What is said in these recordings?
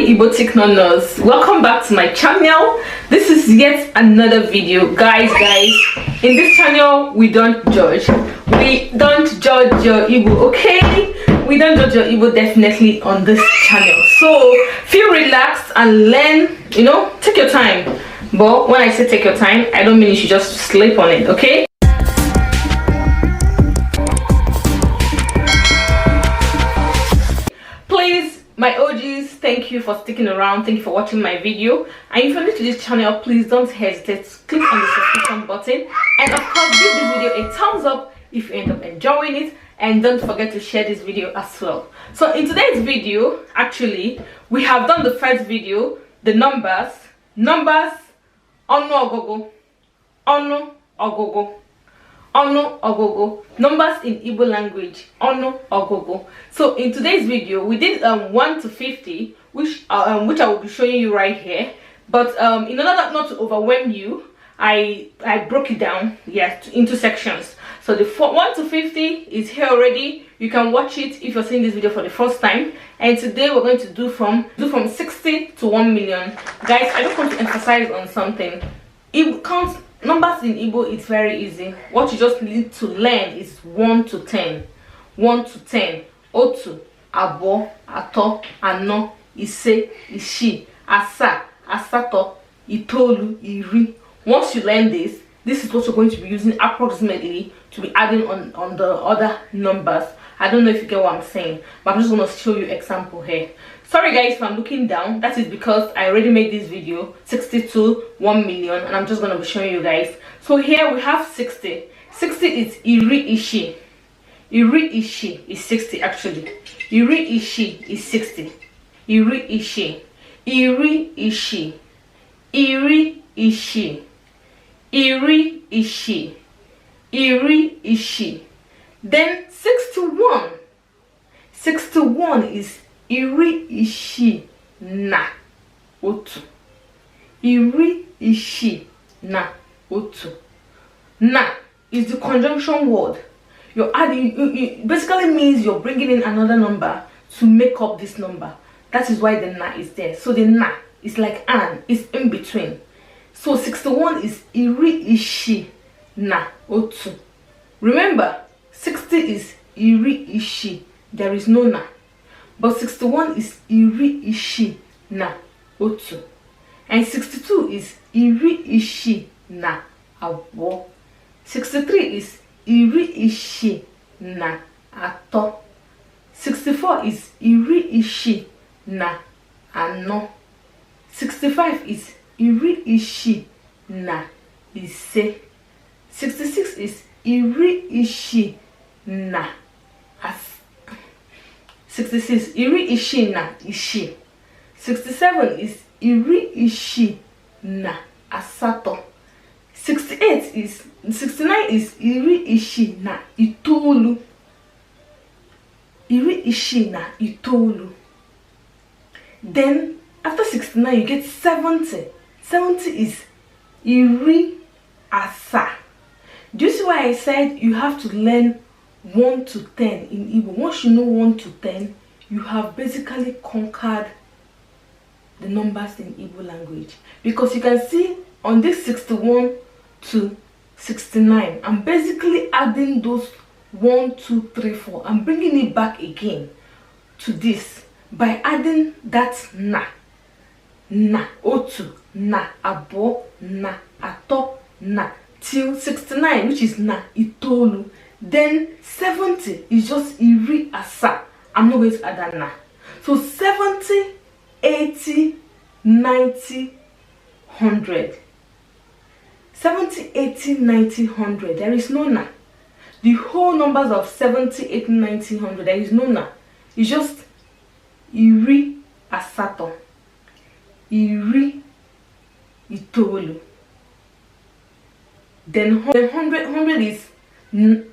Igbo technoners, welcome back to my channel. This is yet another video, guys. In this channel we don't judge your Igbo, okay? We don't judge your Igbo definitely on this channel, so feel relaxed and learn, take your time. But when I say take your time, I don't mean you should just sleep on it, okay? My OGs, thank you for sticking around. Thank you for watching my video. And if you're new to this channel, please don't hesitate to click on the subscription button, and of course give this video a thumbs up if you end up enjoying it, and don't forget to share this video as well. So in today's video, actually we have done the first video, the numbers, ọnụọgụgụ, onuogugu, numbers in Igbo language, onuogugu. So in today's video we did 1 to 50, which I will be showing you right here. But in order not to overwhelm you, I broke it down, into sections. So the 1 to 50 is here already. You can watch it if you're seeing this video for the first time. And today we're going to do from 60 to 1 million. Guys, I just want to emphasize on something. Numbers in Igbo, it's very easy. What you just need to learn is 1 to 10. 1 to 10. Otu, abo, ato, ano, ise, ishi, asa, asato, itolu, iri. Once you learn this is what you're going to be using approximately to be adding on the other numbers. I don't know if you get what I'm saying, but I'm just going to show you example here. Sorry guys if I'm looking down, that is because I already made this video 60 to 1 million, and I'm just going to be showing you guys. So here we have 60 is iri ishi. Iri ishi is 60 actually. Iri ishi is 60. Iri ishi. Iri ishi. Iri ishi. Iri ishi. Iri ishi. Then 61. 61 is iri ishi na otu. Iri ishi na otu. Na is the conjunction word. You're adding, it basically means you're bringing in another number to make up this number. That is why the na is there. So the na is like an, it's in between. So 61 is iri ishi na otu. Remember, 60 is iri ishi, there is no na. But 61 is iri ishi na otu. And 62 is iri ishi na abo. 63 is iri ishi na ato. 64 is iri ishi na ano. 65 is iri ishi na ise. 66 is iri ishi na 66 iri ishi na ishi. 67 is iri ishi na asato. 69 is iri ishi na itoolu. Iri ishi na itoolu. Then after 69 you get 70. 70 is iri asa. Do you see why I said you have to learn 1 to 10 in Igbo? Once you know 1 to 10, you have basically conquered the numbers in Igbo language. Because you can see on this 61 to 69, I'm basically adding those 1, 2, 3, 4. I'm bringing it back again to this by adding that na. Na, otu, na, abo, na, ato, na, till 69, which is na, itolu. Then 70 is just iri asa. I'm not going to add that na. So 70, 80, 90, 100. 70, 80, 90, 100. There is no na. The whole numbers of 70, 80, 90, 100, there is no na. It's just iri asato. Iri itolu. Then 100 is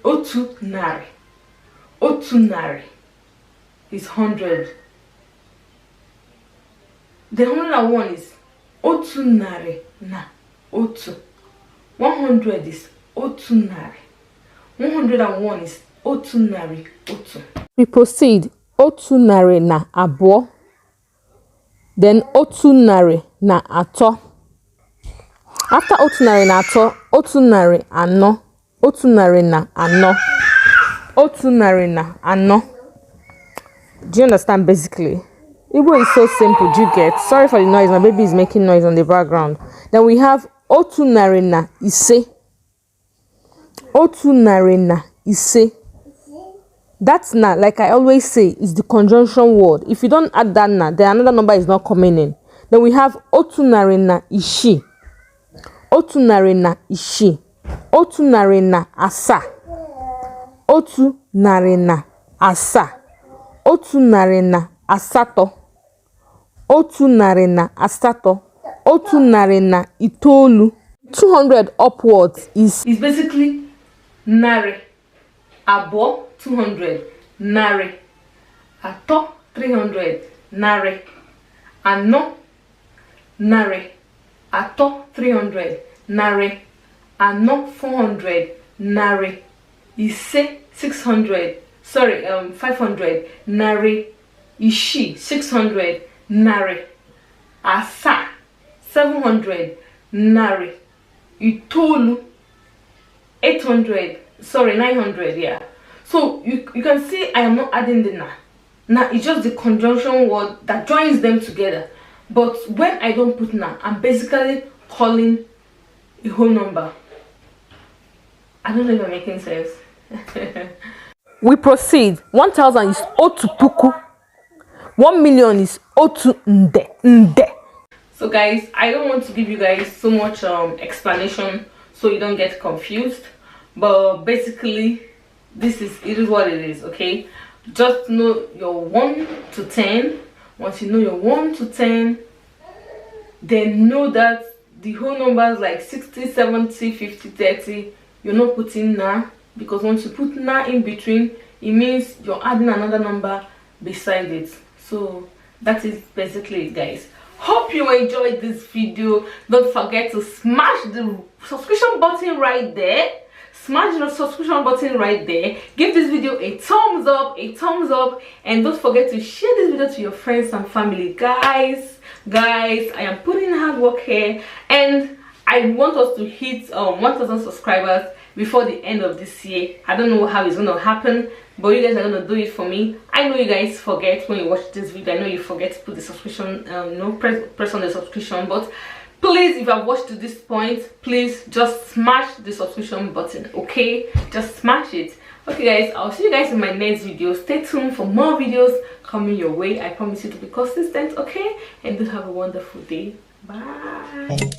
otu nari. Otu nari is 100. The 101 is otu nari na otu. 100 is otu nari. 101 is otu nari otu. We proceed. Otu nari na abo. then otu narị na atọ. After otu narị na atọ, otu narị anọ, otu narị na anọ, otu narị na anọ. Do you understand basically? Igbo is so simple, do you get? Sorry for the noise, my baby is making noise on the background. Then we have otu narị na ise. Otu narị na ise. That's na, like I always say, is the conjunction word. If you don't add that na, then another number is not coming in. Then we have otu narị na ishi. Otu narị na ishi. Otu narị na asa. Otu narị na asa. Otu narị na asato. Otu narị na asato. Otu narị na itoolu. 200 upwards is basically narị abụọ 200, narị atọ 300, narị anọ, narị atọ 300, narị anọ 400, narị ise 600, sorry 500, narị isii 600, narị asaa 700, narị itoolu 800, sorry 900, yeah. So you can see I am not adding the na. Na is just the conjunction word that joins them together. But when I don't put na, I'm basically calling a whole number. I don't know if I'm making sense. We proceed. 1,000 is otu puku. 1 million is otu nde. So guys, I don't want to give you guys so much explanation so you don't get confused. But basically, it is what it is, okay? Just know your 1 to 10. Once you know your 1 to 10, then know that the whole numbers like 60, 70, 50, 30, you're not putting na, because once you put na in between, it means you're adding another number beside it. So that is basically it, guys. Hope you enjoyed this video. Don't forget to smash the subscription button right there. Smash the subscription button right there. Give this video a thumbs up, and don't forget to share this video to your friends and family. Guys, I am putting in hard work here, and I want us to hit 1,000 subscribers before the end of this year. I don't know how it's gonna happen, but you guys are gonna do it for me. I know you guys forget when you watch this video. I know you forget to put the subscription, press on the subscription, but please, if I've watched to this point, please just smash the subscription button, okay? Just smash it. Okay guys, I'll see you guys in my next video. Stay tuned for more videos coming your way. I promise you to be consistent, okay? And do have a wonderful day. Bye.